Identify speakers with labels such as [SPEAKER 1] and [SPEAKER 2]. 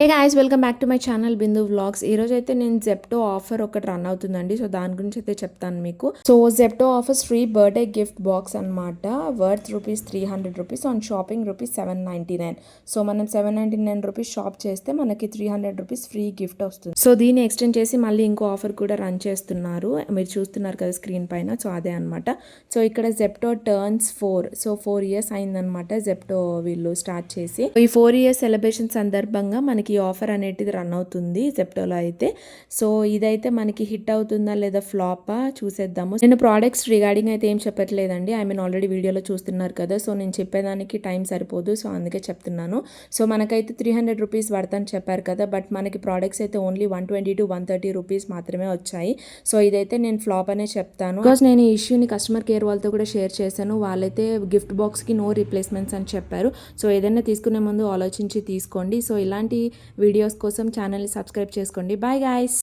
[SPEAKER 1] Hey guys welcome back to my channel Bindu vlogs. ఈ రోజు అయితే నేను జెప్టో ఆఫర్ ఒకటి రన్ అవుతుందండి. సో దాని గురించి అయితే చెప్తాను మీకు. So Zepto offers free birthday gift box అనమాట. Worth rupees 300 rupees on shopping rupees 799. So మనం 799 రూపీస్ షాప్ చేస్తే మనకి 300 రూపీస్ ఫ్రీ గిఫ్ట్ వస్తుంది. సో దీన్ని ఎక్స్టెండ్ చేసి మళ్ళీ ఇంకో ఆఫర్ కూడా రన్ చేస్తున్నారు. మీరు చూస్తున్నారు కదా స్క్రీన్ పైన. సో అదే అనమాట. సో ఇక్కడ జెప్టో టర్న్స్ 4. సో 4 years అయిందనమాట జెప్టో వీళ్ళు స్టార్ట్ చేసి. ఈ 4 years సెలబ్రేషన్ సందర్భంగా మనకి ఈ ఆఫర్ అనేది రన్ అవుతుంది జెప్టోలో అయితే. సో ఇదైతే మనకి హిట్ అవుతుందా లేదా ఫ్లాపా చూసేద్దాము. నేను ప్రోడక్ట్స్ రిగార్డింగ్ అయితే ఏం చెప్పట్లేదండి. ఐ మీన్ ఆల్రెడీ వీడియోలో చూస్తున్నారు కదా. సో నేను చెప్పేదానికి టైం సరిపోదు. సో అందుకే చెప్తున్నాను. సో మనకైతే 300 రూపీస్ పడతాను చెప్పారు కదా. బట్ మనకి ప్రోడక్ట్స్ అయితే ఓన్లీ 120 to 130 రూపీస్ మాత్రమే వచ్చాయి. సో ఇదైతే నేను ఫ్లాప్ అనే చెప్తాను. బికాస్ నేను ఈ ఇష్యూని కస్టమర్ కేర్ వాళ్ళతో కూడా షేర్ చేశాను. వాళ్ళైతే గిఫ్ట్ బాక్స్కి నో రీప్లేస్మెంట్స్ అని చెప్పారు. సో ఏదైనా తీసుకునే ముందు ఆలోచించి తీసుకోండి. సో ఇలాంటి వీడియోస్ కోసం ఛానల్ని సబ్స్క్రైబ్ చేసుకోండి. Bye guys.